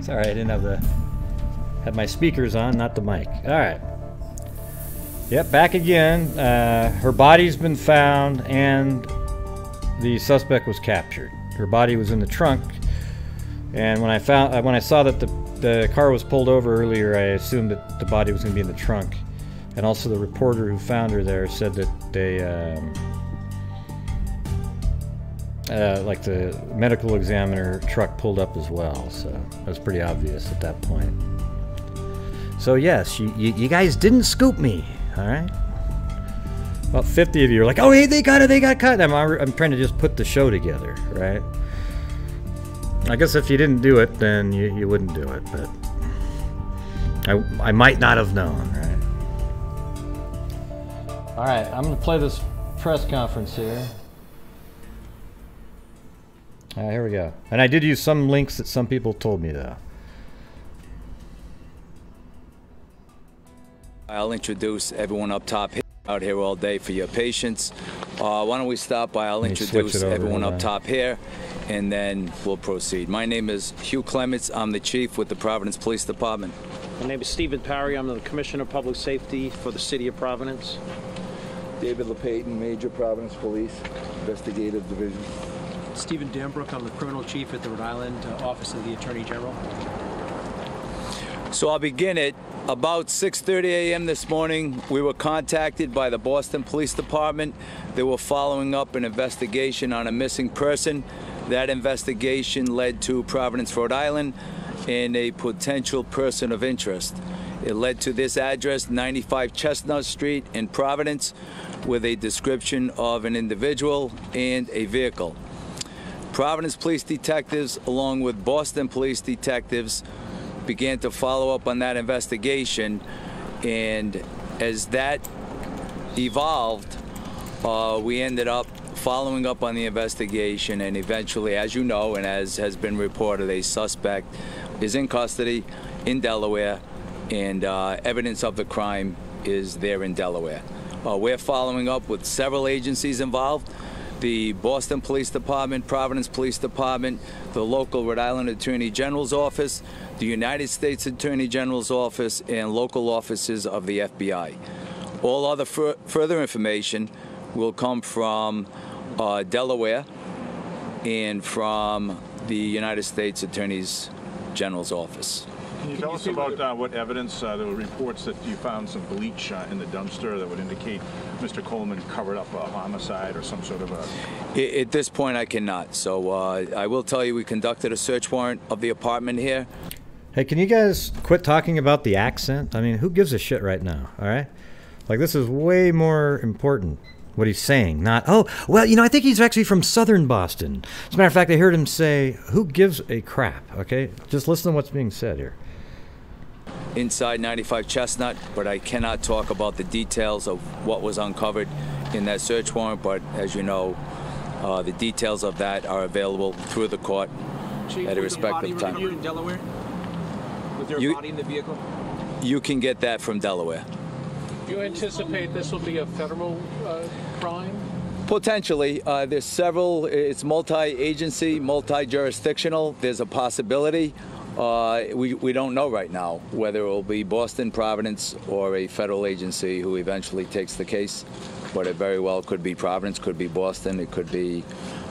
Sorry, I didn't had my speakers on, not the mic. All right. Yep, back again. Her body's been found, and the suspect was captured. Her body was in the trunk, and when I saw that the car was pulled over earlier, I assumed that the body was going to be in the trunk. And also, the reporter who found her there said that they, like the medical examiner truck pulled up as well. So that was pretty obvious at that point. So yes, you guys didn't scoop me, all right? About 50 of you are like, oh, hey, they got caught. I'm trying to just put the show together, right? I guess if you didn't do it, then you wouldn't do it, but I might not have known, right? All right, I'm going to play this press conference here. Here we go. And I did use some links that some people told me, though. I'll introduce everyone up top out here all day for your patience. Why don't we stop by, I'll introduce everyone up top here, and then we'll proceed. My name is Hugh Clements. I'm the chief with the Providence Police Department. My name is Stephen Parry. I'm the Commissioner of Public Safety for the City of Providence. David LePayton, Major, Providence Police, Investigative Division. Stephen Dambrook, I'm the Criminal Chief at the Rhode Island Office of the Attorney General. So I'll begin it. About 6:30 a.m. this morning, we were contacted by the Boston Police Department. They were following up an investigation on a missing person. That investigation led to Providence, Rhode Island, and a potential person of interest. It led to this address, 95 Chestnut Street in Providence, with a description of an individual and a vehicle. Providence police detectives, along with Boston police detectives, began to follow up on that investigation, and as that evolved, we ended up following up on the investigation, and eventually, as you know, and as has been reported, a suspect is in custody in Delaware, and evidence of the crime is there in Delaware. We're following up with several agencies involved: the Boston Police Department, Providence Police Department, the local Rhode Island Attorney General's office, the United States Attorney General's office, and local offices of the FBI. All other further information will come from Delaware and from the United States Attorney General's office. Can you tell us about what evidence, there were reports that you found some bleach in the dumpster that would indicate Mr. Coleman covered up a homicide or some sort of a... At this point, I cannot. So I will tell you we conducted a search warrant of the apartment here. Hey, can you guys quit talking about the accent? I mean, who gives a shit right now, all right? Like, this is way more important, what he's saying, not, oh, well, you know, I think he's actually from southern Boston. As a matter of fact, I heard him say, who gives a crap, okay? Just listen to what's being said here. Inside 95 Chestnut, but I cannot talk about the details of what was uncovered in that search warrant, but as you know, the details of that are available through the court at a respective time. In Delaware? Was there a body in the vehicle? You can get that from Delaware. Do you anticipate this will be a federal crime? Potentially. There's several. It's multi-agency, multi-jurisdictional. There's a possibility. We don't know right now whether it will be Boston, Providence, or a federal agency who eventually takes the case. But it very well could be Providence, could be Boston, it could be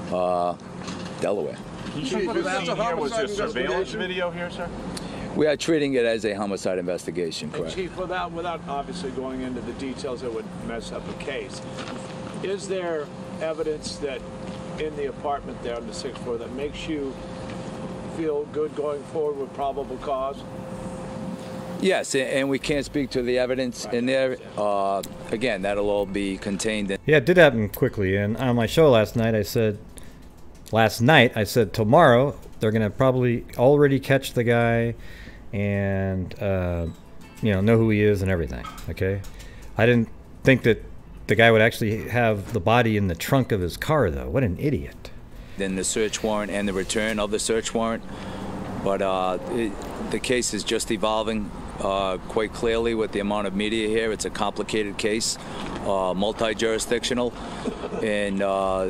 Delaware. Was there surveillance video here, sir? We are treating it as a homicide investigation, correct? Chief, without obviously going into the details that would mess up a case, is there evidence that in the apartment there on the 6th floor that makes you feel good going forward with probable cause? Yes, and we can't speak to the evidence in there. Again, that'll all be contained in... Yeah, it did happen quickly, and on my show last night I said tomorrow they're going to probably already catch the guy and you know who he is and everything, okay? I didn't think that the guy would actually have the body in the trunk of his car, though. What an idiot. Then the search warrant and the return of the search warrant, but the case is just evolving. quite clearly with the amount of media here. It's a complicated case, multi-jurisdictional and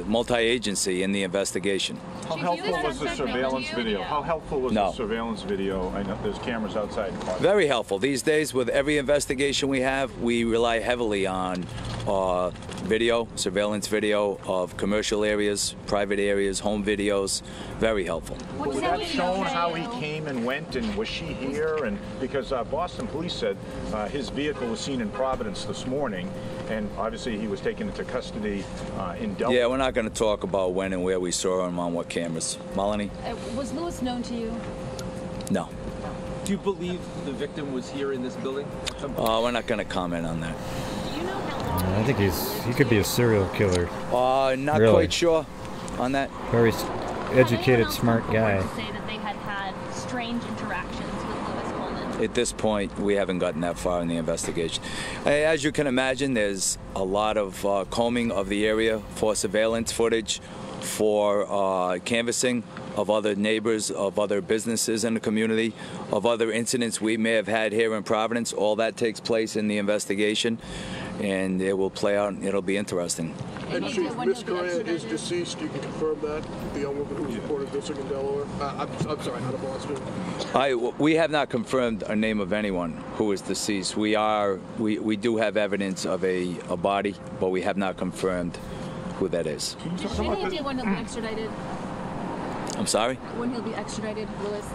multi-agency in the investigation. How helpful was the surveillance video? How helpful was the surveillance video? I know there's cameras outside. Very helpful. These days, with every investigation we have, we rely heavily on video, surveillance video of commercial areas, private areas, home videos. Very helpful. Was that shown how he came and went, and was she here? And because Boston police said his vehicle was seen in Providence this morning, and obviously he was taken into custody in Delaware. Yeah, we're not going to talk about when and where we saw him on what cameras. Melanie? Was Lewis known to you? No. Do you believe the victim was here in this building? We're not going to comment on that. Do you know how long? I think he could be a serial killer. Not Really? quite sure on that. Very educated, smart guy. Say that they had had strange interactions with Lewis Coleman. At this point, we haven't gotten that far in the investigation. As you can imagine, there's a lot of combing of the area for surveillance footage, for canvassing of other neighbors, of other businesses in the community, of other incidents we may have had here in Providence. All that takes place in the investigation, and it will play out. It'll be interesting. And Chief, Ms. Correia is deceased. You can confirm that. The young woman who was reported missing in Delaware. I'm sorry, out of Boston. We have not confirmed a name of anyone who is deceased. We do have evidence of a body, but we have not confirmed who that is. Any idea when he'll be extradited? I'm sorry? When he'll be extradited, Lewis?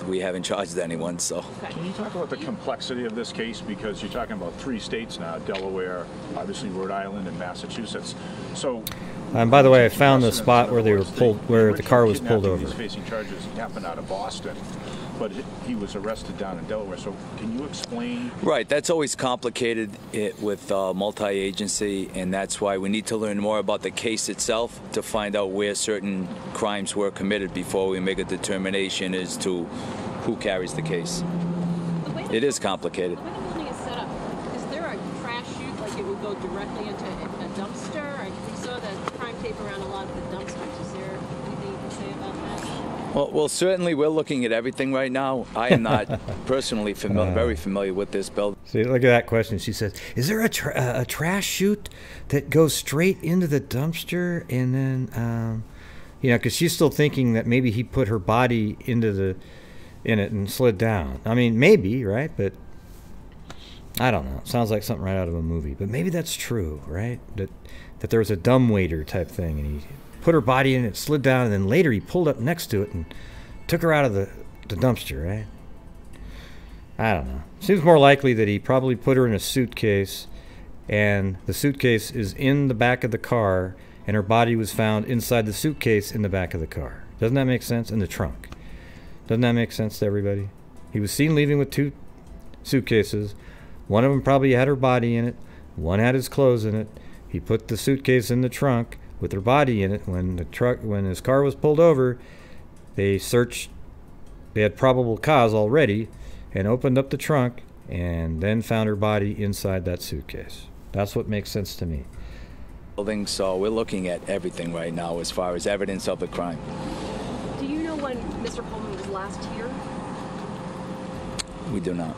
We haven't charged anyone, so. Okay. Can you talk about the complexity of this case? Because you're talking about 3 states now, Delaware, obviously Rhode Island, and Massachusetts. So. And by the way, I found the spot where they were pulled, where the car was pulled over. He's facing charges happened out of Boston, but he was arrested down in Delaware. So can you explain? Right, that's always complicated with multi-agency, and that's why we need to learn more about the case itself to find out where certain crimes were committed before we make a determination as to who carries the case. It is complicated. The way the building is set up, is there a trash chute, like it would go directly into a dumpster? We saw the crime tape around a lot of the dumpsters. Is there anything you can say about that? Well, certainly we're looking at everything right now. I am not personally very familiar with this building. See, look at that question. She says, is there a trash chute that goes straight into the dumpster? And then, you know, because she's still thinking that maybe he put her body in it and slid down. I mean, maybe, right? But I don't know. It sounds like something right out of a movie. But maybe that's true, right? That there was a dumbwaiter type thing, and he put her body in it, slid down, and then later he pulled up next to it and took her out of the dumpster, right? I don't know. Seems more likely that he probably put her in a suitcase, and the suitcase is in the back of the car, and her body was found inside the suitcase in the back of the car. Doesn't that make sense? In the trunk. Doesn't that make sense to everybody? He was seen leaving with 2 suitcases. One of them probably had her body in it. One had his clothes in it. He put the suitcase in the trunk with her body in it. When his car was pulled over, they searched. They had probable cause already, and opened up the trunk, and then found her body inside that suitcase. That's what makes sense to me. So we're looking at everything right now as far as evidence of the crime. Do you know when Mr. Coleman was last here? We do not,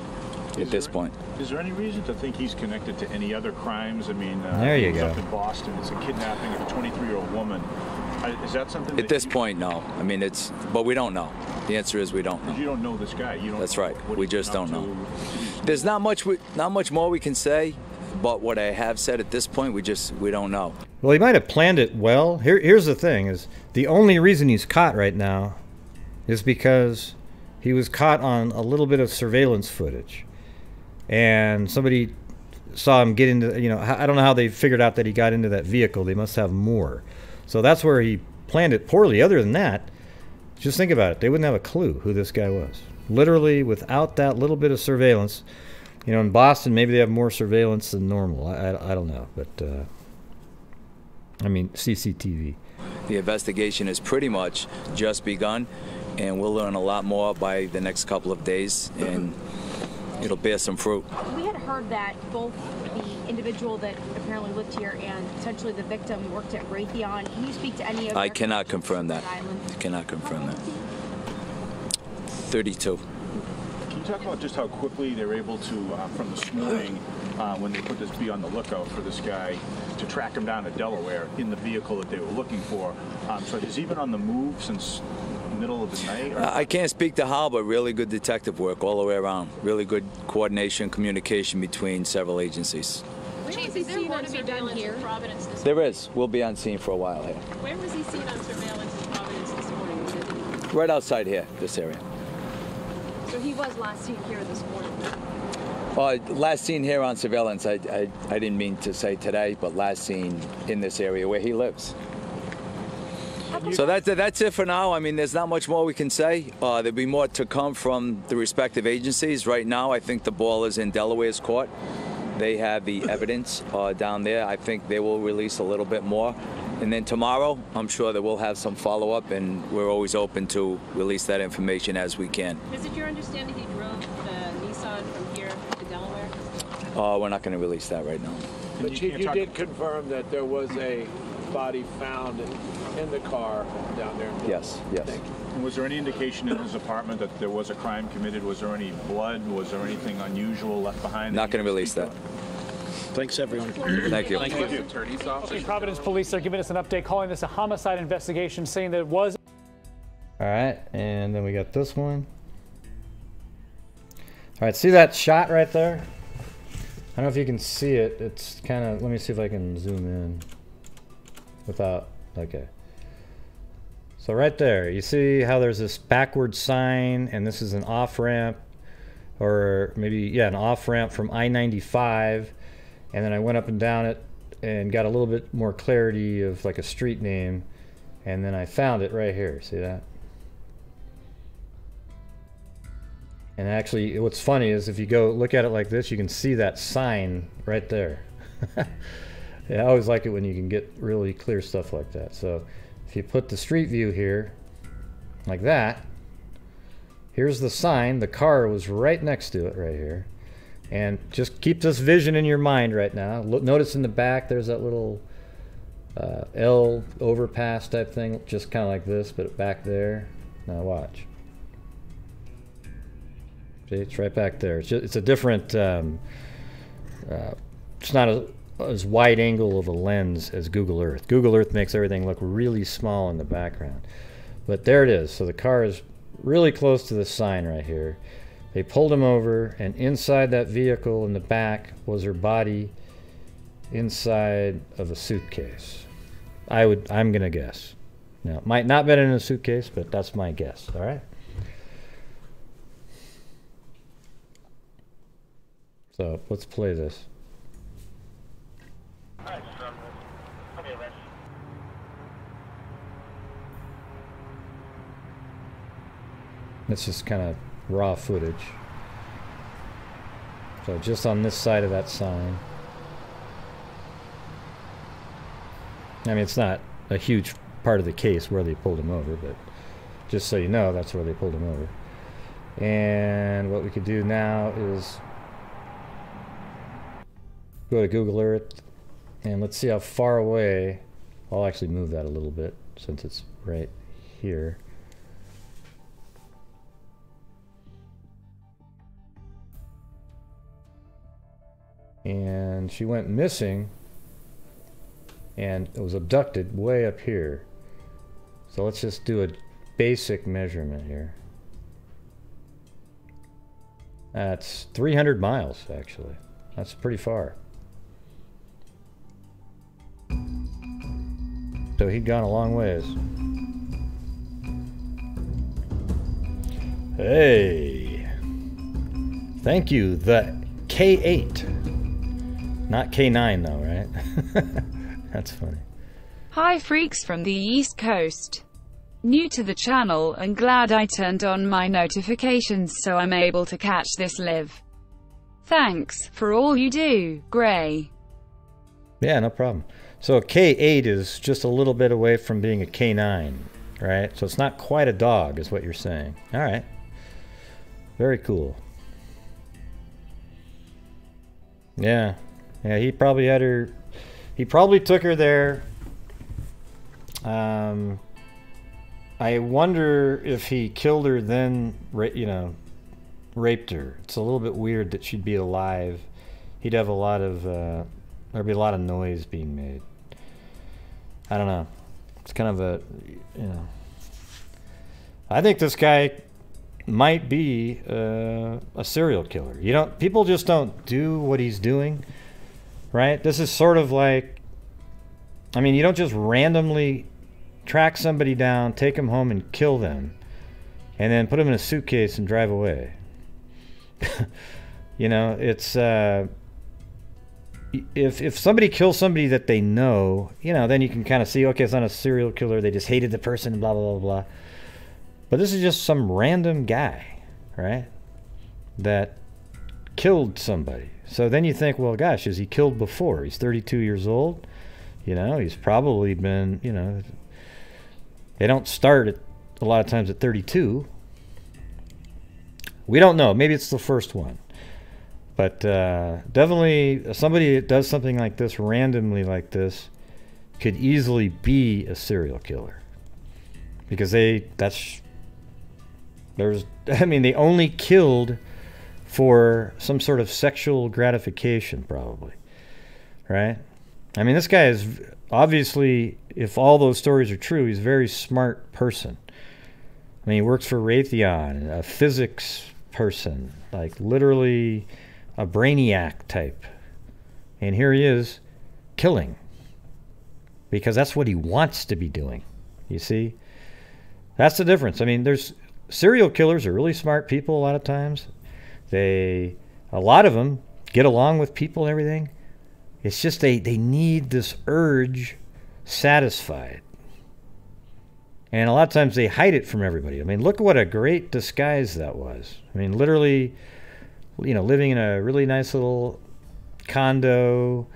at this point. Is there any reason to think he's connected to any other crimes? I mean, there you go. Up in Boston, it's a kidnapping of a 23-year-old woman. Is that something? At this point, no. I mean, but we don't know. The answer is we don't know. You don't know this guy. You don't. That's right. We just don't know. There's not much more we can say, but what I have said at this point, we don't know. Well, he might have planned it well. Here's the thing: is the only reason he's caught right now is because he was caught on a little bit of surveillance footage, and somebody saw him get into. You know, I don't know how they figured out that he got into that vehicle. They must have more. So that's where he planned it poorly. Other than that, just think about it. They wouldn't have a clue who this guy was. Literally, without that little bit of surveillance, you know, in Boston, maybe they have more surveillance than normal. I don't know, but I mean, CCTV. The investigation has pretty much just begun, and we'll learn a lot more by the next couple of days, and it'll bear some fruit. We had heard that both the individual that apparently lived here and potentially the victim worked at Raytheon. Can you speak to any of I cannot confirm that. I cannot confirm that. 32. Can you talk about just how quickly they're able to, from this morning, when they put this be on the lookout for this guy, to track him down to Delaware in the vehicle that they were looking for? So he's even on the move since middle of the night? I can't speak to how, but really good detective work all the way around. Really good coordination, communication between several agencies. Chief, is there more to be done here? There is. We'll be on scene for a while here. Where was he seen on surveillance in Providence this morning? Was it? Right outside here, this area. So he was last seen here this morning? Last seen here on surveillance, I didn't mean to say today, but last seen in this area where he lives. So that's it for now. I mean, there's not much more we can say. There'll be more to come from the respective agencies. Right now, I think the ball is in Delaware's court. They have the evidence down there. I think they will release a little bit more. And then tomorrow, I'm sure that we'll have some follow-up, and we're always open to release that information as we can. Is it your understanding he drove the Nissan from here to Delaware? We're not going to release that right now. But Chief, you did confirm that there was a body found in the car down there. Yes, yes. And was there any indication in his apartment that there was a crime committed? Was there any blood? Was there anything unusual left behind? Not going to release that. Thanks, everyone. Thank you. Thank you. Okay, Providence police are giving us an update, calling this a homicide investigation, saying that it was. All right, and then we got this one. All right, see that shot right there? I don't know if you can see it. It's kind of, let me see if I can zoom in without, okay. So right there, you see how there's this backward sign, and this is an off-ramp, or maybe, yeah, an off-ramp from I-95, and then I went up and down it and got a little bit more clarity of like a street name, and then I found it right here, see that? And actually, what's funny is if you go look at it like this, you can see that sign right there. Yeah, I always like it when you can get really clear stuff like that. So if you put the street view here, like that, here's the sign. The car was right next to it right here. And just keep this vision in your mind right now. Look, notice in the back, there's that little L overpass type thing, just kind of like this, but back there. Now watch. See, it's right back there. It's a different, it's not as wide angle of a lens as Google Earth. Google Earth makes everything look really small in the background. But there it is. So the car is really close to the sign right here. They pulled him over, and inside that vehicle in the back was her body inside of a suitcase. I'm gonna guess. Now, it might not have been in a suitcase, but that's my guess, all right? So let's play this. It's just kind of raw footage. So just on this side of that sign. I mean, it's not a huge part of the case where they pulled him over, but just so you know, that's where they pulled him over. And what we could do now is go to Google Earth, and let's see how far away. I'll actually move that a little bit since it's right here. And she went missing and was abducted way up here. So let's just do a basic measurement here. That's 300 miles actually. That's pretty far. So he'd gone a long ways. Hey, thank you, the K8. Not K9 though, right? That's funny. Hi freaks from the East Coast. New to the channel and glad I turned on my notifications so I'm able to catch this live. Thanks for all you do, Gray. Yeah, no problem. So a K8 is just a little bit away from being a K9, right? So it's not quite a dog is what you're saying. All right. Very cool. Yeah. Yeah, he probably had her, he probably took her there. I wonder if he killed her then, you know, raped her. It's a little bit weird that she'd be alive. He'd have a lot of, there'd be a lot of noise being made. I don't know. It's kind of a, you know. I think this guy might be a serial killer. You don't, people just don't do what he's doing, right? This is sort of like, I mean, you don't just randomly track somebody down, take them home and kill them, and then put them in a suitcase and drive away. You know, it's, if somebody kills somebody that they know, you know, then you can kind of see, okay, it's not a serial killer, they just hated the person, blah, blah, blah, blah. But this is just some random guy, right, that killed somebody. So then you think, well, gosh, has he killed before? He's 32 years old. You know, he's probably been, you know, they don't start at, a lot of times at 32. We don't know. Maybe it's the first one. But definitely somebody that does something like this randomly like this could easily be a serial killer. Because they only killed for some sort of sexual gratification, probably. Right? I mean, this guy is obviously, if all those stories are true, he's a very smart person. I mean, he works for Raytheon, a physics person, like literally a brainiac type. And here he is killing. Because that's what he wants to be doing. You see? That's the difference. I mean, there's serial killers are really smart people a lot of times. A lot of them get along with people and everything. It's just they need this urge satisfied. And a lot of times they hide it from everybody. I mean, look what a great disguise that was. I mean, literally, you know, living in a really nice little condo,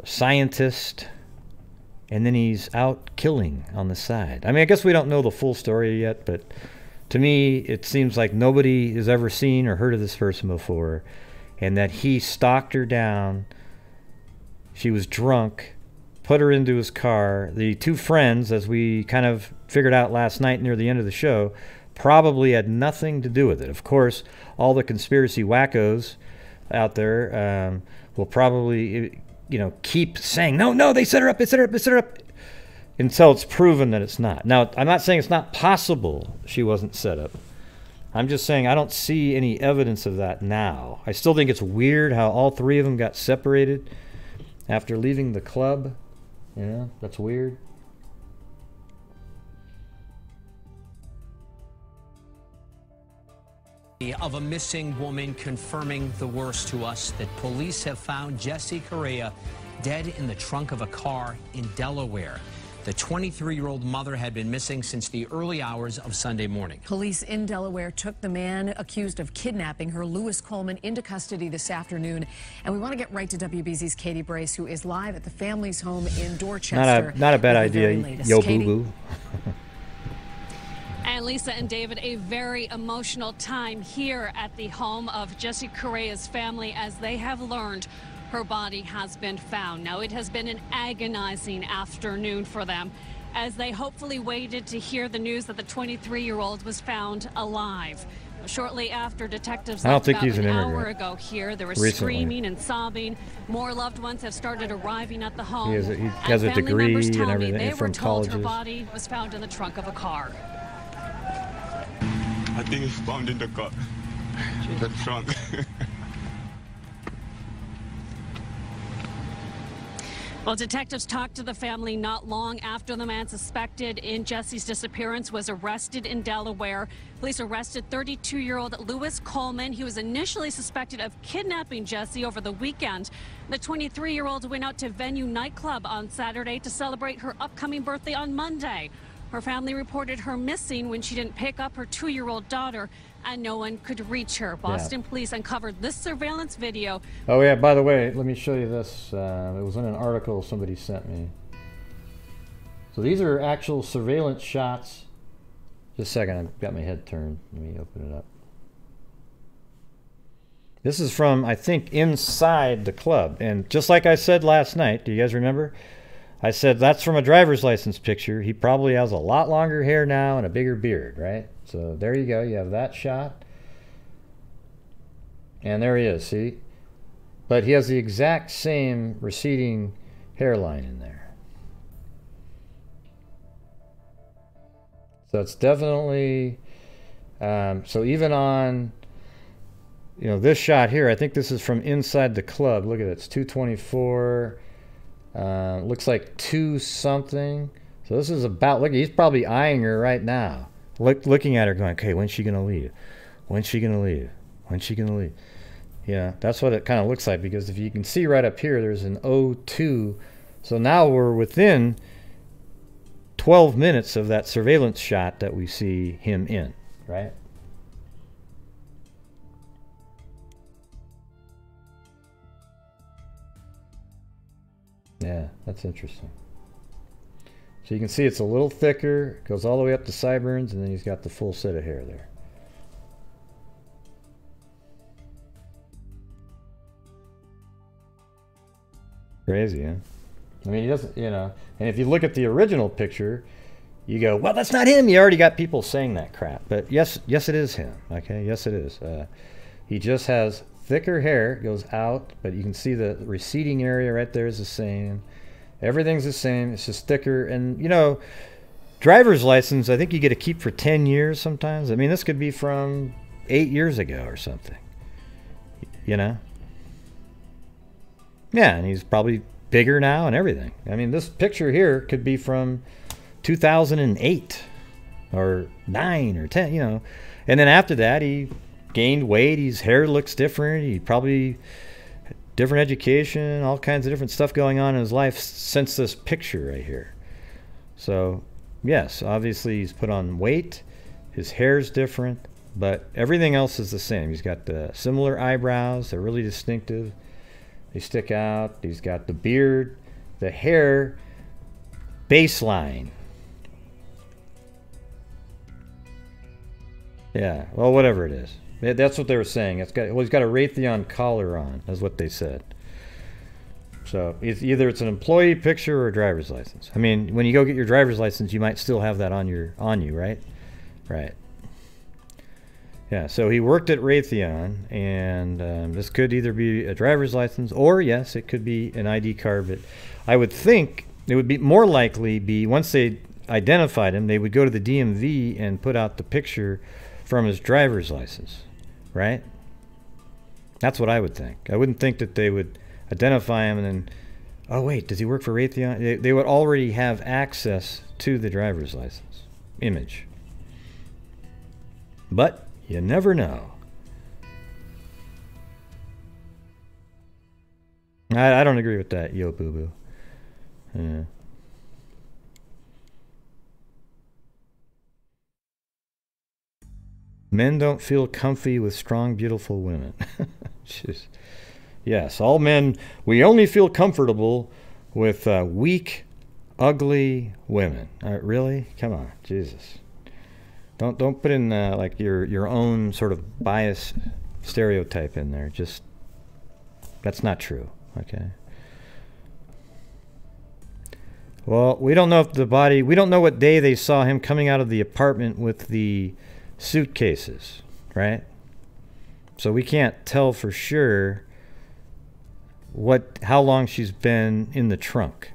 scientist, and then he's out killing on the side. I mean, I guess we don't know the full story yet, but to me, it seems like nobody has ever seen or heard of this person before, and that he stalked her down. She was drunk, put her into his car. The two friends, as we kind of figured out last night near the end of the show, probably had nothing to do with it. Of course, all the conspiracy wackos out there will probably, you know, keep saying, no, they set her up, until it's proven that it's not. Now, I'm not saying it's not possible she wasn't set up. I'm just saying I don't see any evidence of that now. I still think it's weird how all three of them got separated after leaving the club. You know, that's weird. Of a missing woman confirming the worst to us, that police have found Jassy Correia dead in the trunk of a car in Delaware. The 23-year-old mother had been missing since the early hours of Sunday morning. Police in Delaware took the man accused of kidnapping her, Lewis Coleman, into custody this afternoon. And we want to get right to WBZ's Katie Brace, who is live at the family's home in Dorchester. Not a bad idea, yo boo-boo. And Lisa and David, a very emotional time here at the home of Jassy Correia's family as they have learned her body has been found. Now, it has been an agonizing afternoon for them as they hopefully waited to hear the news that the 23-year-old was found alive. Shortly after detectives left about an hour ago here, there was screaming and sobbing. More loved ones have started arriving at the home. He has a degree and everything they from were told colleges. Her body was found in the trunk of a car. I think it's found in the car, the trunk. Well, detectives talked to the family not long after the man suspected in Jesse's disappearance was arrested in Delaware. Police arrested 32-year-old Lewis Coleman. He was initially suspected of kidnapping Jassy over the weekend. The 23-year-old went out to Venue nightclub on Saturday to celebrate her upcoming birthday on Monday. Her family reported her missing when she didn't pick up her 2-year-old daughter, and no one could reach her. Boston police uncovered this surveillance video. Oh yeah, by the way, let me show you this. It was in an article somebody sent me. So these are actual surveillance shots. Just a second, I've got my head turned. Let me open it up. This is from, I think, inside the club. And just like I said last night, do you guys remember? I said that's from a driver's license picture. He probably has a lot longer hair now and a bigger beard, right? So there you go. You have that shot. And there he is, see? But he has the exact same receding hairline in there. So it's definitely, so even on, you know, this shot here, I think this is from inside the club. Look at it, it's 224. Looks like 2 something. So this is about, look, he's probably eyeing her right now. Looking at her going, okay, when's she going to leave? When's she going to leave? When's she going to leave? Yeah, that's what it kind of looks like, because if you can see right up here, there's an 02. So now we're within 12 minutes of that surveillance shot that we see him in, right? Yeah, that's interesting. So you can see it's a little thicker, goes all the way up to sideburns, and then he's got the full set of hair there. Crazy, huh? I mean, he doesn't, you know, and if you look at the original picture, you go, well, that's not him. You already got people saying that crap. But yes, it is him, okay? Yes, it is. He just has thicker hair, goes out, but you can see the receding area right there is the same. Everything's the same. It's just thicker. And, you know, driver's license, I think you get to keep for 10 years sometimes. I mean, this could be from 8 years ago or something, you know? Yeah, and he's probably bigger now and everything. I mean, this picture here could be from 2008 or 9 or 10, you know. And then after that, he gained weight. His hair looks different. He probably different education, all kinds of different stuff going on in his life since this picture right here. So, yes, obviously he's put on weight. His hair's different, but everything else is the same. He's got the similar eyebrows. They're really distinctive. They stick out. He's got the beard, the hair, baseline. Yeah, well, whatever it is. That's what they were saying. Well, he's got a Raytheon collar on, is what they said. So either it's an employee picture or a driver's license. I mean, when you go get your driver's license, you might still have that on you, right? Right. Yeah, so he worked at Raytheon, and this could either be a driver's license or, yes, it could be an ID card. But I would think it would be more likely be, once they identified him, they would go to the DMV and put out the picture from his driver's license, right? That's what I would think. I wouldn't think that they would identify him and then, oh, wait, does he work for Raytheon? They would already have access to the driver's license image. But you never know. I don't agree with that, yo boo boo. Yeah. Men don't feel comfy with strong, beautiful women. Just, yes, all men, we only feel comfortable with weak, ugly women. Really? Come on, Jesus. Don't put in like your own sort of bias stereotype in there. Just, that's not true. Okay. Well, we don't know if the body, we don't know what day they saw him coming out of the apartment with the suitcases, right? So we can't tell for sure how long she's been in the trunk.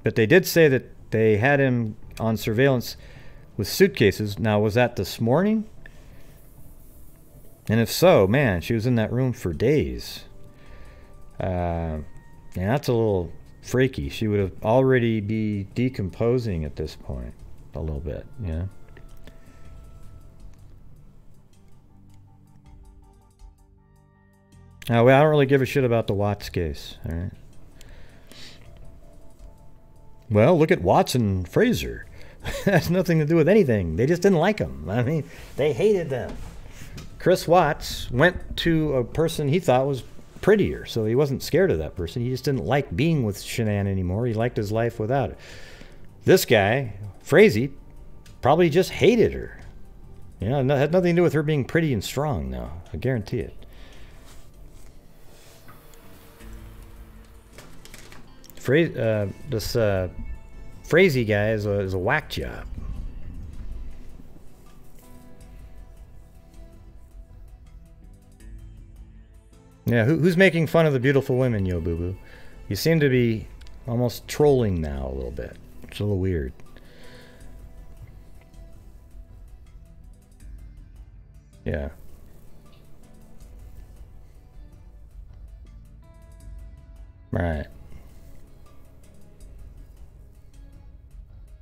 But they did say that they had him on surveillance with suitcases. Now, was that this morning? And if so, man, she was in that room for days. And that's a little freaky. She would have already be decomposing at this point a little bit, you know? Well, I don't really give a shit about the Watts case, all right? Well, look at Watts and Fraser. Has nothing to do with anything. They just didn't like him. I mean, they hated them. Chris Watts went to a person he thought was prettier, so he wasn't scared of that person. He just didn't like being with Shanann anymore. He liked his life without it. This guy, Frazee, probably just hated her. You know, it had nothing to do with her being pretty and strong, no. I guarantee it. This Frazee guy is a whack job. Yeah, who's making fun of the beautiful women, Yo Boo Boo? You seem to be almost trolling now a little bit. It's a little weird. Yeah. Right.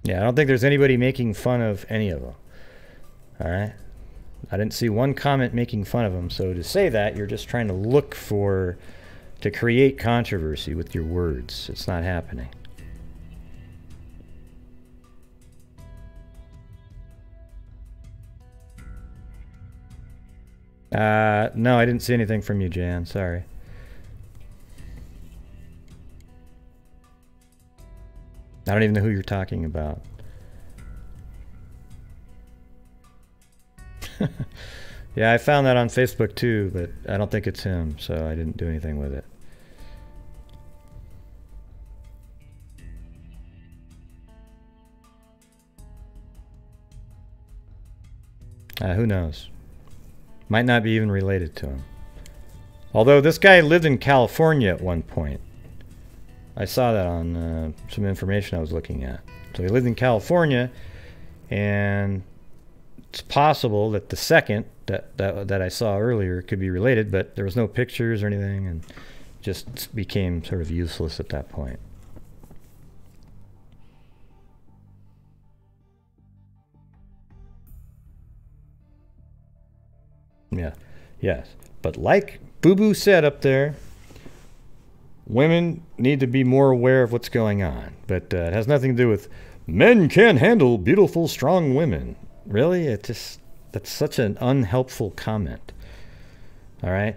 Yeah, I don't think there's anybody making fun of any of them. All right? I didn't see one comment making fun of them, so to say that, you're just trying to look for, to create controversy with your words. It's not happening. No, I didn't see anything from you, Jan. Sorry. I don't even know who you're talking about. Yeah, I found that on Facebook too, but I don't think it's him, so I didn't do anything with it. Who knows? Might not be even related to him. Although this guy lived in California at one point. I saw that on some information I was looking at. So he lived in California, and it's possible that the second that I saw earlier could be related, but there was no pictures or anything, and just became sort of useless at that point. Yeah, yes. But like Boo Boo said up there, women need to be more aware of what's going on. But it has nothing to do with men can't handle beautiful, strong women. Really? That's such an unhelpful comment. All right?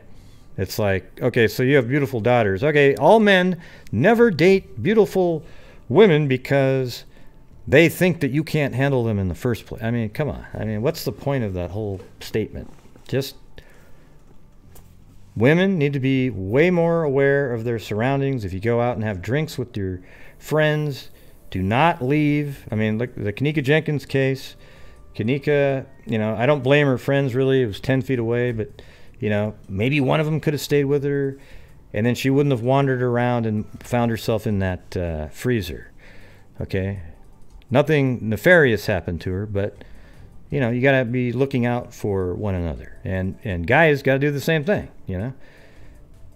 It's like, okay, so you have beautiful daughters. Okay, all men never date beautiful women because they think that you can't handle them in the first place. I mean, come on. I mean, what's the point of that whole statement? Just women need to be way more aware of their surroundings. If you go out and have drinks with your friends, do not leave. I mean, look, the Kanika Jenkins case. Kanika, you know, I don't blame her friends really. It was 10 feet away, but, you know, maybe one of them could have stayed with her, and then she wouldn't have wandered around and found herself in that freezer. Okay? Nothing nefarious happened to her, but, you know, you got to be looking out for one another. And guys got to do the same thing, you know.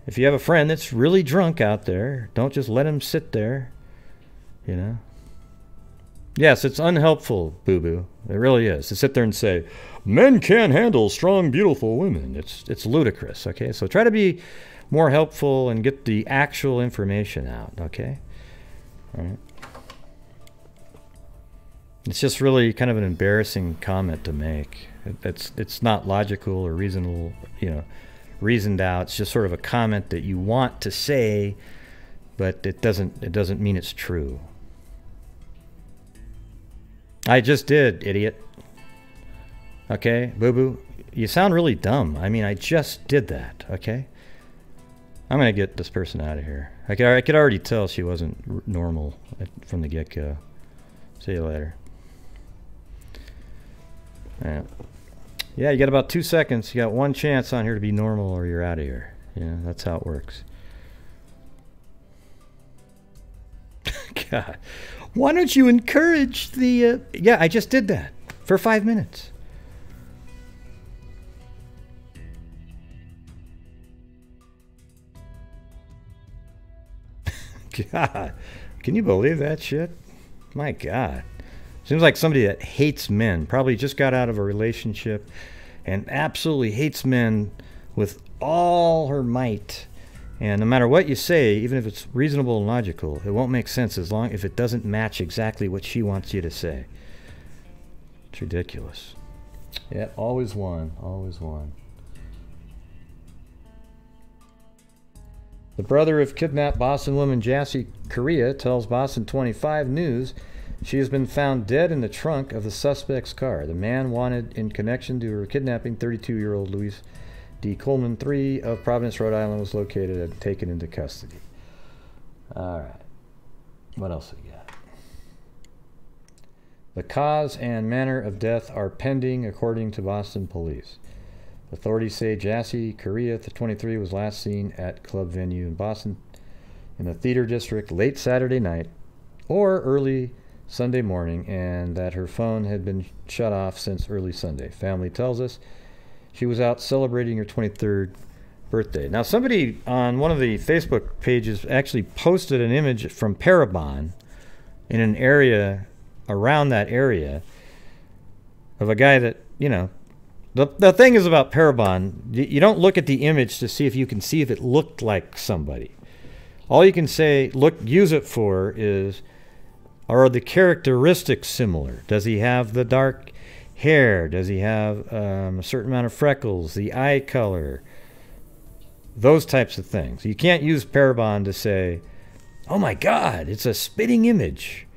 If you have a friend that's really drunk out there, don't just let him sit there, you know. Yes, it's unhelpful, Boo Boo. It really is. To sit there and say, men can't handle strong, beautiful women. It's ludicrous, okay? So try to be more helpful and get the actual information out, okay? All right. It's just really kind of an embarrassing comment to make. It's not logical or reasonable, you know, reasoned out. It's just sort of a comment that you want to say, but it doesn't mean it's true. I just did, idiot. Okay, Boo Boo, you sound really dumb. I mean, I just did that, okay? I'm gonna get this person out of here. I could already tell she wasn't normal from the get-go. See you later. Yeah, you got about 2 seconds. You got one chance on here to be normal or you're out of here. Yeah, that's how it works. God. Why don't you encourage the... Yeah, I just did that for 5 minutes. God. Can you believe that shit? My God. Seems like somebody that hates men, probably just got out of a relationship and absolutely hates men with all her might. And no matter what you say, even if it's reasonable and logical, it won't make sense if it doesn't match exactly what she wants you to say. It's ridiculous. Yeah, always one, always one. The brother of kidnapped Boston woman Jassy Correia tells Boston 25 News she has been found dead in the trunk of the suspect's car. The man wanted in connection to her kidnapping, 32-year-old Louis D. Coleman III of Providence, Rhode Island, was located and taken into custody. All right. What else we got? The cause and manner of death are pending, according to Boston police. Authorities say Jassy Correia, 23, was last seen at club venue in Boston in the Theater District late Saturday night or early Sunday morning, and that her phone had been shut off since early Sunday. Family tells us she was out celebrating her 23rd birthday. Now, somebody on one of the Facebook pages actually posted an image from Parabon in an area around that area of a guy that, you know, the thing is about Parabon, you don't look at the image to see if you can see if it looked like somebody. All you can say, use it for is, are the characteristics similar? Does he have the dark hair? Does he have a certain amount of freckles? The eye color? Those types of things. You can't use Parabon to say, oh my God, it's a spitting image.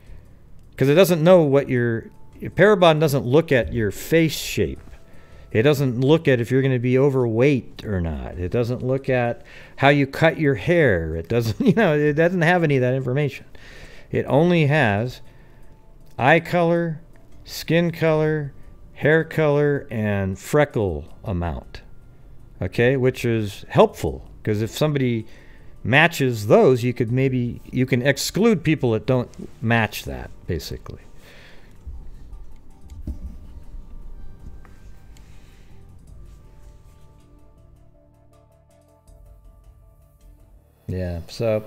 Because it doesn't know what Parabon doesn't look at your face shape. It doesn't look at if you're going to be overweight or not. It doesn't look at how you cut your hair. It doesn't, it doesn't have any of that information. It only has eye color, skin color, hair color, and freckle amount. Okay, which is helpful because if somebody matches those, you can exclude people that don't match that, basically. Yeah, so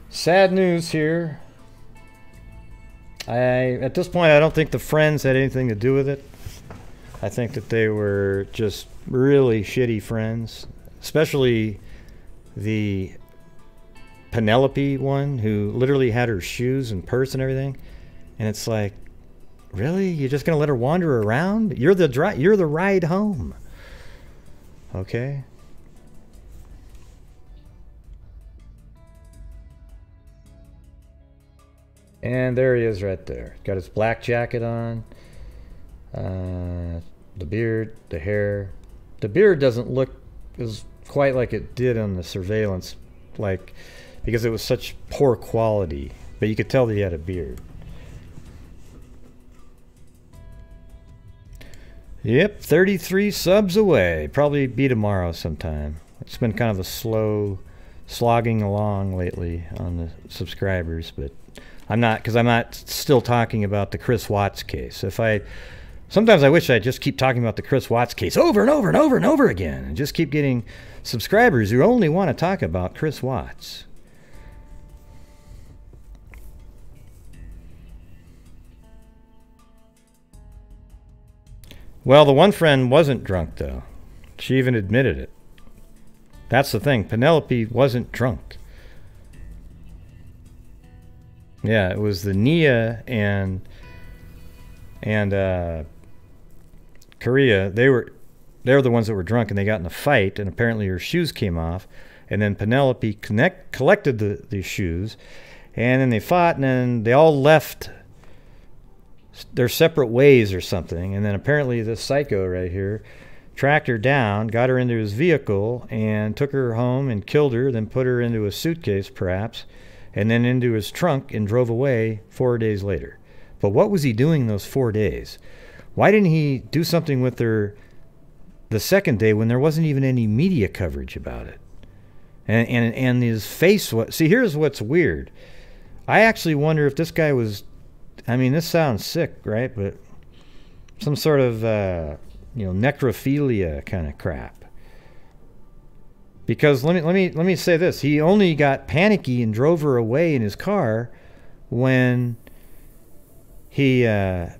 sad news here. At this point, I don't think the friends had anything to do with it. I think that they were just really shitty friends, especially the Penelope one, who literally had her shoes and purse and everything. And it's like, really? You're just gonna let her wander around? You're the ride home. Okay. And there he is right there. Got his black jacket on. The beard, the hair. The beard doesn't look as quite like it did on the surveillance, because it was such poor quality. But you could tell that he had a beard. Yep, 33 subs away. Probably be tomorrow sometime. It's been kind of a slow slogging along lately on the subscribers, but I'm not still talking about the Chris Watts case. Sometimes I wish I'd just keep talking about the Chris Watts case over and over and over and over again and just keep getting subscribers who only want to talk about Chris Watts. Well, the one friend wasn't drunk, though. She even admitted it. That's the thing. Penelope wasn't drunk. Yeah, it was the Nia and Correia. They were the ones that were drunk, and they got in a fight, and apparently her shoes came off, and then Penelope collected the shoes, and then they fought, and then they all left their separate ways or something, and then apparently this psycho right here tracked her down, got her into his vehicle, and took her home and killed her, then put her into a suitcase perhaps, and then into his trunk and drove away 4 days later. But what was he doing those 4 days? Why didn't he do something with her the second day when there wasn't even any media coverage about it? And his face was... See, here's what's weird. I actually wonder if this guy was... I mean, this sounds sick, right? But some sort of, necrophilia kind of crap. Because let me say this: he only got panicky and drove her away in his car when the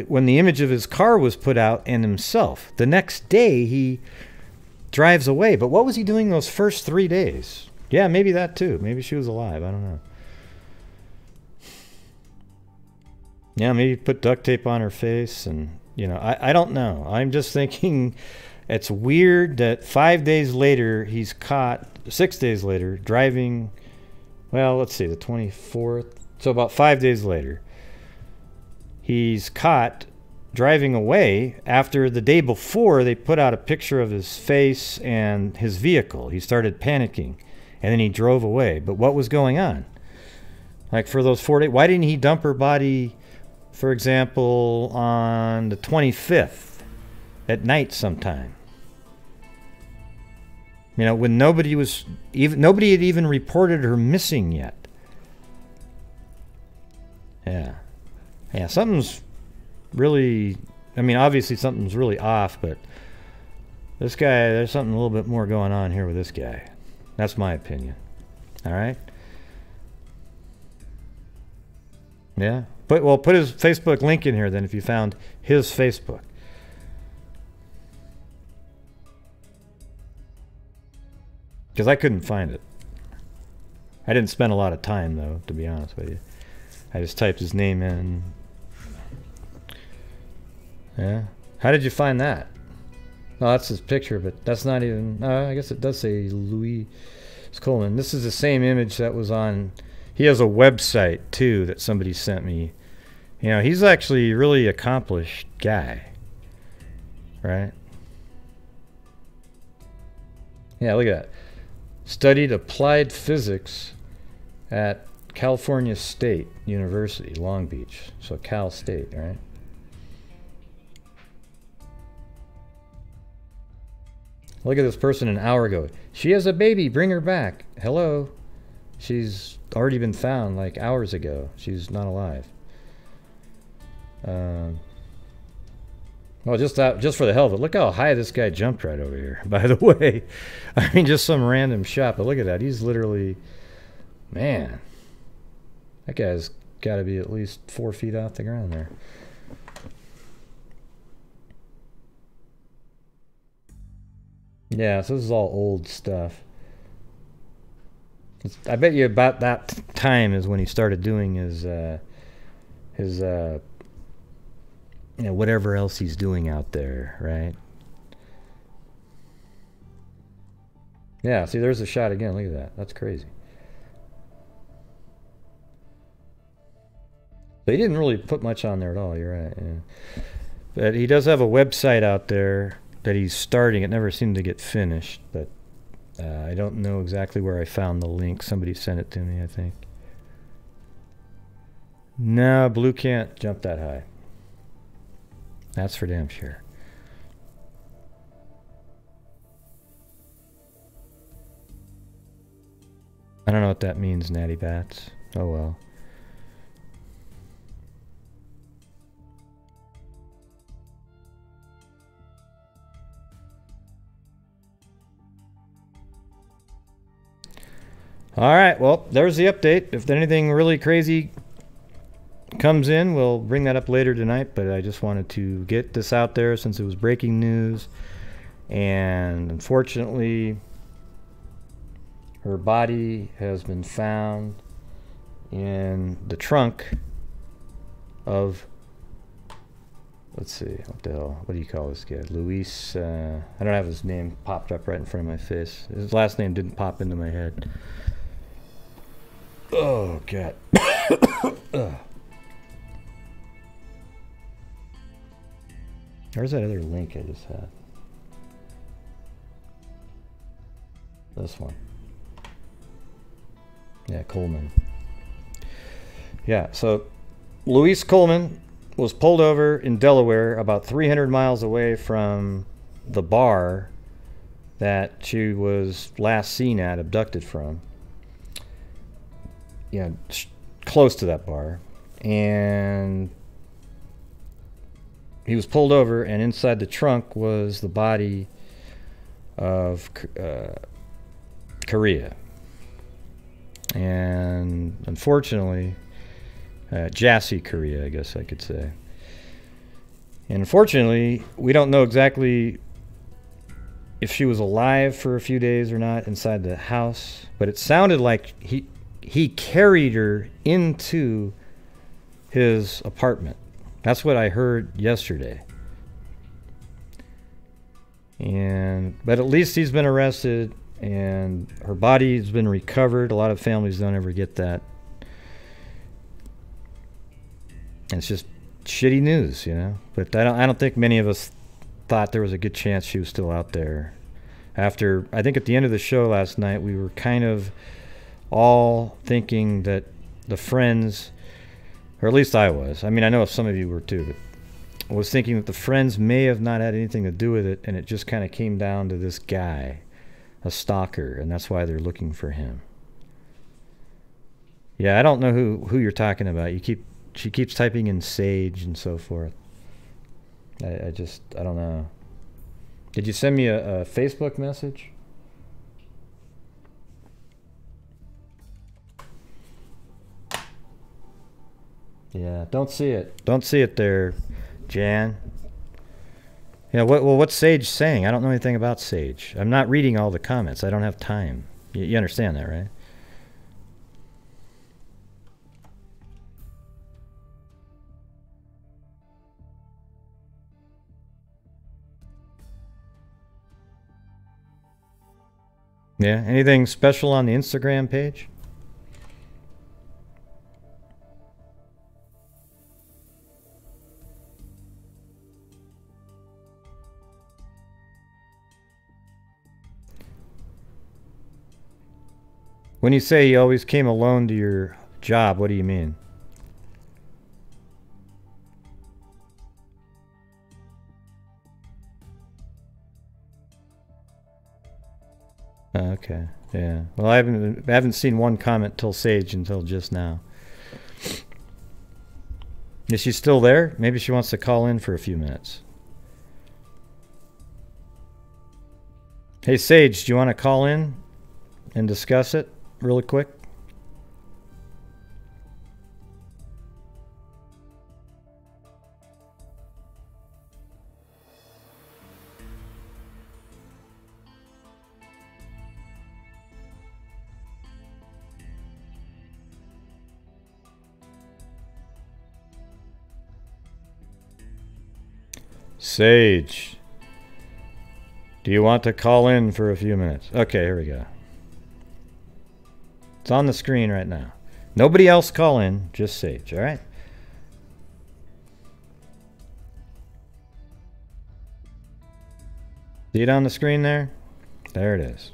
image of his car was put out and himself. The next day he drives away. But what was he doing those first 3 days? Yeah, maybe that too. Maybe she was alive. I don't know. Yeah, maybe put duct tape on her face, and I don't know. I'm just thinking. It's weird that 5 days later he's caught, 6 days later, driving, well, let's see, the 24th. So about 5 days later, he's caught driving away after the day before they put out a picture of his face and his vehicle. He started panicking, and then he drove away. But what was going on? Like for those 4 days, why didn't he dump her body, for example, on the 25th? at night sometime. You know, when nobody had even reported her missing yet. Yeah. Yeah, something's really, I mean, obviously something's really off, but this guy, there's something a little bit more going on here with this guy. That's my opinion. All right? Yeah. Put his Facebook link in here then if you found his Facebook. Because I couldn't find it. I didn't spend a lot of time, though, to be honest with you. I just typed his name in. Yeah. How did you find that? Oh, that's his picture, but that's not even... I guess it does say Louis Coleman. This is the same image that was on... He has a website, too, that somebody sent me. You know, he's actually a really accomplished guy. Right? Yeah, look at that. Studied applied physics at California State University, Long Beach. So Cal State, right? Look at this person an hour ago. She has a baby. Bring her back. Hello. She's already been found like hours ago. She's not alive. Well, just for the hell of it. Look how high this guy jumped right over here, by the way. I mean, just some random shot. But look at that. He's literally... Man. That guy's got to be at least 4 feet off the ground there. Yeah, so this is all old stuff. I bet you about that time is when he started doing his you know, whatever else he's doing out there, right? Yeah, see, there's a shot again. Look at that. That's crazy. They didn't really put much on there at all. You're right. Yeah. But he does have a website out there that he's starting. It never seemed to get finished, but I don't know exactly where I found the link. Somebody sent it to me, I think. No, blue can't jump that high. That's for damn sure. I don't know what that means, Natty Bats. Oh well. All right, well, there's the update. If anything really crazy comes in, we'll bring that up later tonight, but I just wanted to get this out there since it was breaking news. And unfortunately, her body has been found in the trunk of, let's see, what the hell, what do you call this guy? Luis, I don't have his name popped up right in front of my face. His last name didn't pop into my head. Oh, God. Where's that other link I just had? This one. Yeah, Coleman. Yeah, so Louise Coleman was pulled over in Delaware about 300 miles away from the bar that she was last seen at, abducted from. Yeah, close to that bar. And he was pulled over, and inside the trunk was the body of Correia. And unfortunately, Jassy Correia, I guess I could say. And unfortunately, we don't know exactly if she was alive for a few days or not inside the house, but it sounded like he carried her into his apartment. That's what I heard yesterday. But at least he's been arrested, and her body's been recovered. A lot of families don't ever get that. And it's just shitty news, you know. But I don't think many of us thought there was a good chance she was still out there. After, I think at the end of the show last night, we were kind of all thinking that the friends, or at least I was. I mean, I know some of you were too, but was thinking that the friends may have not had anything to do with it, and it just kind of came down to this guy, a stalker, and that's why they're looking for him. Yeah, I don't know who you're talking about. She keeps typing in Sage and so forth. I don't know. Did you send me a Facebook message? Yeah, don't see it. Don't see it there, Jan. Yeah, what's Sage saying? I don't know anything about Sage. I'm not reading all the comments. I don't have time. You understand that, right? Yeah, anything special on the Instagram page? When you say you always came alone to your job, what do you mean? Okay, yeah. Well, I haven't seen one comment till Sage until just now. Is she still there? Maybe she wants to call in for a few minutes. Hey Sage, do you want to call in and discuss it really quick? Sage, do you want to call in for a few minutes? Okay, here we go. It's on the screen right now. Nobody else call in, just Sage, all right? See it on the screen there? There it is.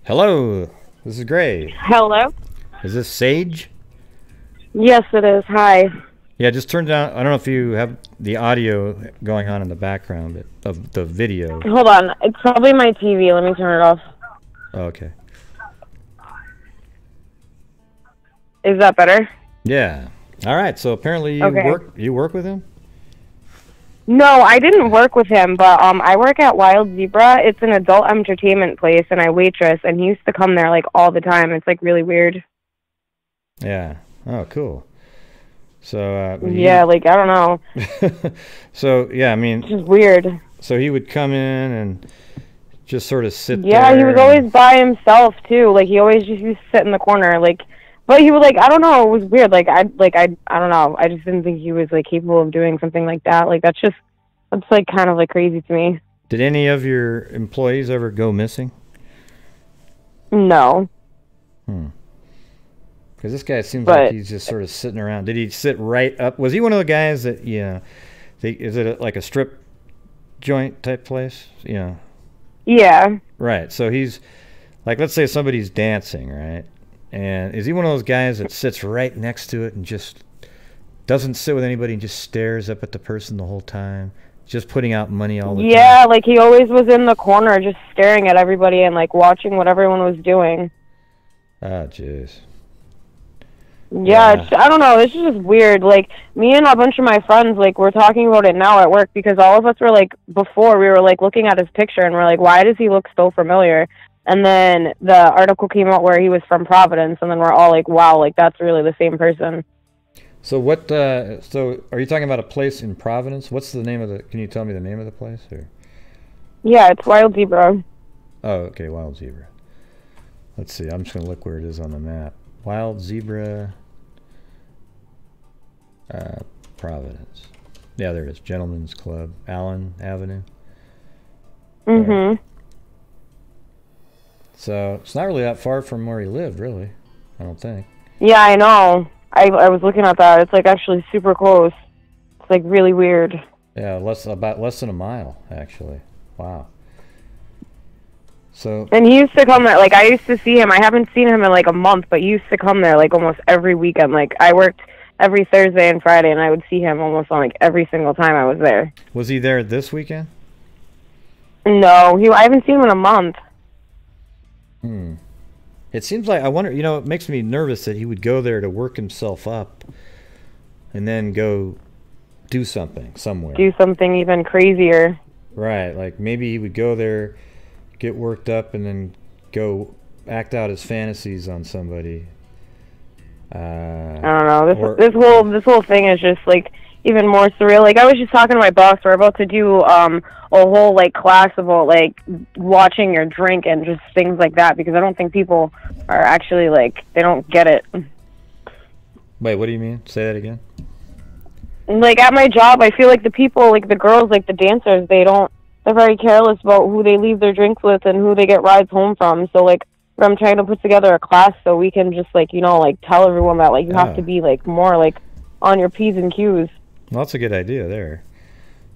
Hello, this is Gray. Hello? Is this Sage? Yes, it is. Hi. Yeah, just turn down. I don't know if you have the audio going on in the background of the video. Hold on. It's probably my TV. Let me turn it off. Oh, okay. Is that better? Yeah. All right. So apparently you work with him? No, I didn't work with him, but I work at Wild Zebra. It's an adult entertainment place, and I waitress, and he used to come there, like, all the time. It's, like, really weird. Yeah. Oh, cool. So, yeah, like, I don't know. So, yeah, I mean... It's just weird. So he would come in and just sort of sit there. Yeah, he was always by himself, too. Like, he always just used to sit in the corner, like... But he was like, I don't know, it was weird. Like, I don't know. I just didn't think he was, like, capable of doing something like that. Like, that's like, kind of, like, crazy to me. Did any of your employees ever go missing? No. Because this guy seems like he's just sort of sitting around. Did he sit right up? Was he one of the guys that, is it like a strip joint type place? Yeah. Right. So he's, like, let's say somebody's dancing, right? And is he one of those guys that sits right next to it and just doesn't sit with anybody and just stares up at the person the whole time? Just putting out money all the time? Yeah, like he always was in the corner just staring at everybody and like watching what everyone was doing. Oh, jeez. Yeah, I don't know. This is just weird. Like, me and a bunch of my friends, like, we're talking about it now at work because all of us were, like, before, we were, like, looking at his picture and we're like, why does he look so familiar? And then the article came out where he was from Providence, and then we're all like, wow, like, that's really the same person. So what, so are you talking about a place in Providence? What's the name of the, can you tell me the name of the place? Or? Yeah, it's Wild Zebra. Oh, okay, Wild Zebra. Let's see, I'm just going to look where it is on the map. Wild Zebra. Providence. Yeah, there it is. Gentlemen's Club, Allen Avenue. Mm-hmm. So it's not really that far from where he lived, really. I don't think. Yeah, I know. I was looking at that. It's like actually super close. It's like really weird. Yeah, about less than a mile, actually. Wow. So. And he used to come there. Like I used to see him. I haven't seen him in like a month, but he used to come there like almost every weekend. Like I worked every Thursday and Friday, and I would see him almost on like every single time I was there. Was he there this weekend? No, I haven't seen him in a month. It seems like, I wonder, you know, it makes me nervous that he would go there to work himself up and then go do something somewhere. Do something even crazier. Right, like maybe he would go there, get worked up, and then go act out his fantasies on somebody. I don't know. This whole thing is just like even more surreal. Like I was just talking to my boss. We're about to do a whole like class about like watching your drink and just things like that, because I don't think people are actually like, they don't get it. Wait, what do you mean? Say that again. Like at my job, I feel like the people, like the girls, like the dancers, they're very careless about who they leave their drinks with and who they get rides home from. So like I'm trying to put together a class so we can just like, you know, like tell everyone that like you have to be like more like on your P's and Q's. Well, that's a good idea there.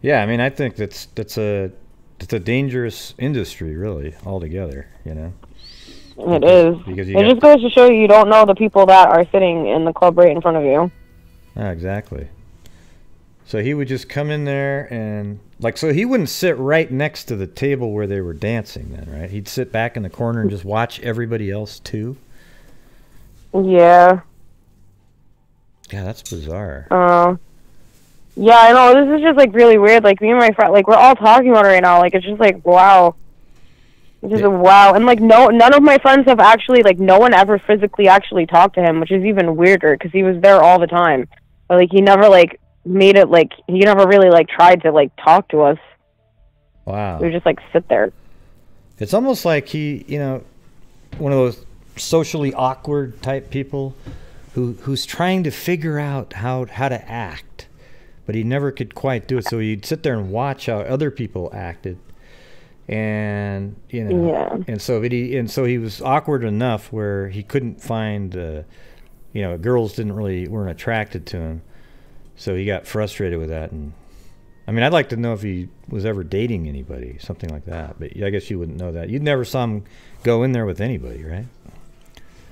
Yeah, I mean, I think that's a dangerous industry, really, altogether. You know. It is. Because it just goes to show you don't know the people that are sitting in the club right in front of you. Exactly. So he would just come in there and like, so he wouldn't sit right next to the table where they were dancing, then, right? He'd sit back in the corner and just watch everybody else too. Yeah. Yeah, that's bizarre. Yeah, I know. This is just like really weird. Like me and my friend, like we're all talking about it right now. Like it's just like wow. It's just a wow. And like none of my friends have actually, like no one ever physically actually talked to him, which is even weirder because he was there all the time. But like he never like made it, like he never really like tried to like talk to us. Wow. We would just like sit there. It's almost like he, you know, one of those socially awkward type people who's trying to figure out how to act, but he never could quite do it. So he'd sit there and watch how other people acted, and you know, yeah. and so he was awkward enough where he couldn't find, you know, girls weren't attracted to him. So he got frustrated with that, and I mean, I'd like to know if he was ever dating anybody, something like that. But I guess you wouldn't know that. You'd never saw him go in there with anybody, right?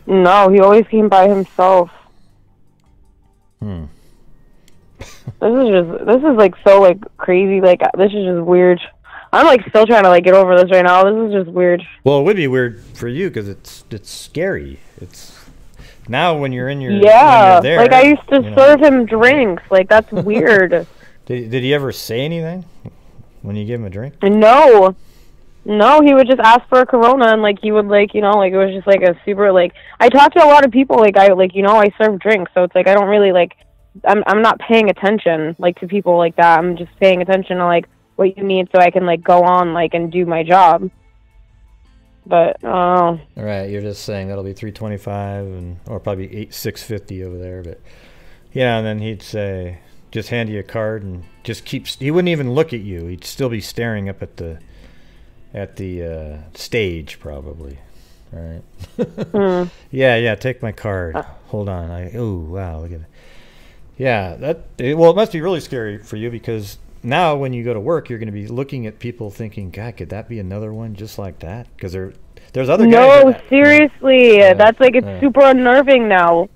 No, he always came by himself. This is like so like crazy. Like this is just weird. I'm like still trying to like get over this right now. This is just weird. Well, it would be weird for you because it's scary. It's now when you're in your yeah. When you're there, like I used to serve him drinks. Like that's weird. Did he ever say anything when you gave him a drink? No, he would just ask for a Corona, and like he would like, you know, like it was just like a super like. I talk to a lot of people, like I like, you know, I serve drinks, so it's like I don't really like. I'm not paying attention like to people like that. I'm just paying attention to like what you need so I can like go on like and do my job. But all right, you're just saying that'll be $3.25 or probably $6.50 over there, but yeah, and then he'd say, just hand you a card and just he wouldn't even look at you. He'd still be staring up at the stage probably. All right. Yeah, take my card. Hold on. Oh wow, look at it. Yeah, it must be really scary for you because now when you go to work, you're going to be looking at people thinking, God, could that be another one just like that? Because there's other guys. No, seriously, that's like it's super unnerving now.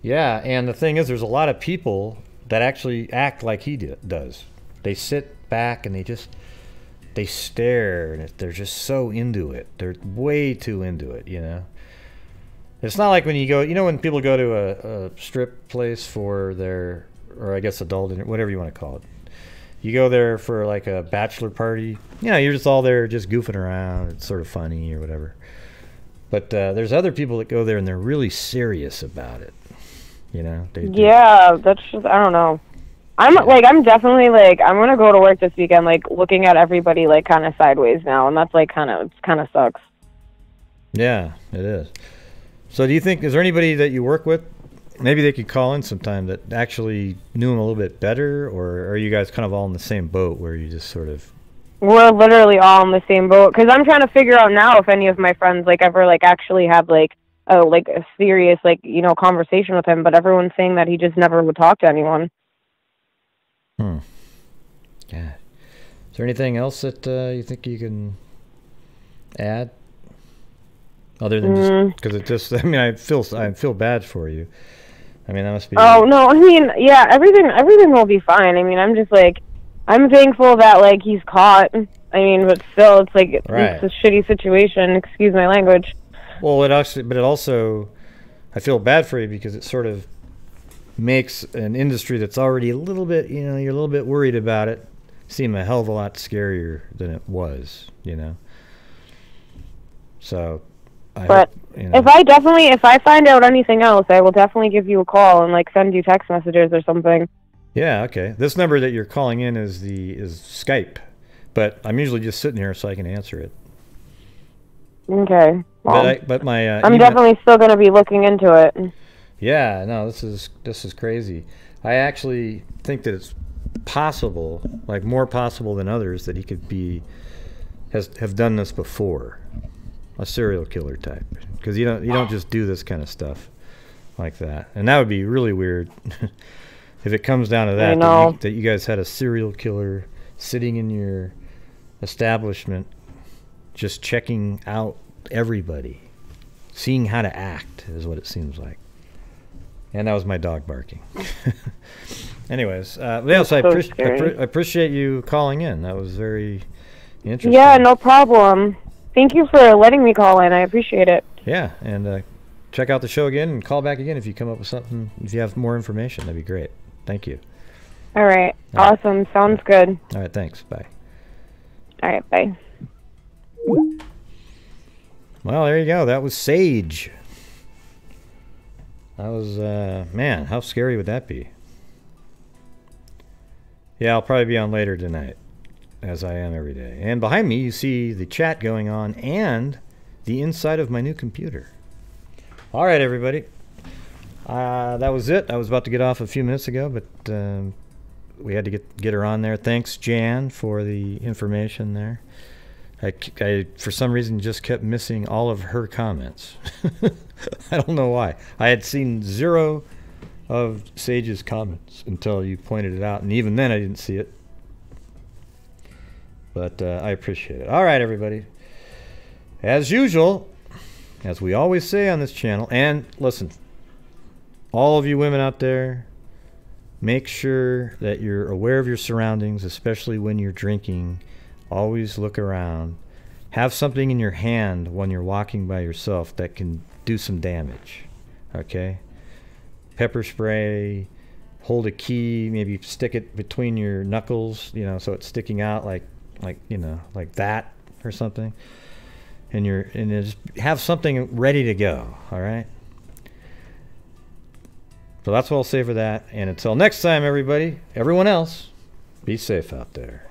Yeah, and the thing is, there's a lot of people that actually act like he does. They sit back and they stare, and they're just so into it. They're way too into it, you know. It's not like when you go, you know, when people go to a strip place for their, or I guess adult, whatever you want to call it. You go there for like a bachelor party. You know, you're just all there just goofing around. It's sort of funny or whatever. But there's other people that go there and they're really serious about it. You know? Yeah, that's just, I don't know. I'm definitely like, I'm going to go to work this weekend, like looking at everybody like kind of sideways now. And that's like kind of sucks. Yeah, it is. So do you think, is there anybody that you work with maybe they could call in sometime that actually knew him a little bit better, or are you guys kind of all in the same boat where you just sort of... We're literally all in the same boat, because I'm trying to figure out now if any of my friends, like, ever, like, actually have, like a serious, like, you know, conversation with him, but everyone's saying that he just never would talk to anyone. Yeah. Is there anything else that you think you can add? Other than just because it just, I mean, I feel bad for you. I mean, that must be. Oh no, I mean, yeah, everything will be fine. I mean, I'm just like, I'm thankful that like he's caught. I mean, but still, it's like it's a shitty situation. Excuse my language. Well, it also, I feel bad for you because it sort of makes an industry that's already a little bit, you know, you're a little bit worried about it, seem a hell of a lot scarier than it was, you know. So. But you know, if I find out anything else, I will definitely give you a call and like send you text messages or something. Yeah, okay. This number that you're calling in is Skype, but I'm usually just sitting here so I can answer it. Okay. Well, but my I'm definitely still going to be looking into it. Yeah, no, this is crazy. I actually think that it's possible, like more possible than others, that he could have done this before. A serial killer type, because you don't just do this kind of stuff like that, and that would be really weird if it comes down to that you guys had a serial killer sitting in your establishment just checking out everybody, seeing how to act is what it seems like. And that was my dog barking. Anyways, yes, I appreciate you calling in. That was very interesting. Yeah, no problem. Thank you for letting me call in. I appreciate it. Yeah, and check out the show again and call back again if you come up with something. If you have more information, that'd be great. Thank you. All right. Awesome. Sounds good. All right. Thanks. Bye. All right. Bye. Well, there you go. That was Sage. That was, man, how scary would that be? Yeah, I'll probably be on later tonight, as I am every day. And behind me, you see the chat going on and the inside of my new computer. All right, everybody. That was it. I was about to get off a few minutes ago, but we had to get her on there. Thanks, Jan, for the information there. I for some reason, just kept missing all of her comments. I don't know why. I had seen 0 of Sage's comments until you pointed it out, and even then I didn't see it. But I appreciate it. All right, everybody. As usual, as we always say on this channel, and listen, all of you women out there, make sure that you're aware of your surroundings, especially when you're drinking. Always look around. Have something in your hand when you're walking by yourself that can do some damage. Okay? Pepper spray, hold a key, maybe stick it between your knuckles, you know, so it's sticking out like you know, like that or something, and just have something ready to go. All right. So that's what I'll say for that. And until next time, everybody, everyone else, be safe out there.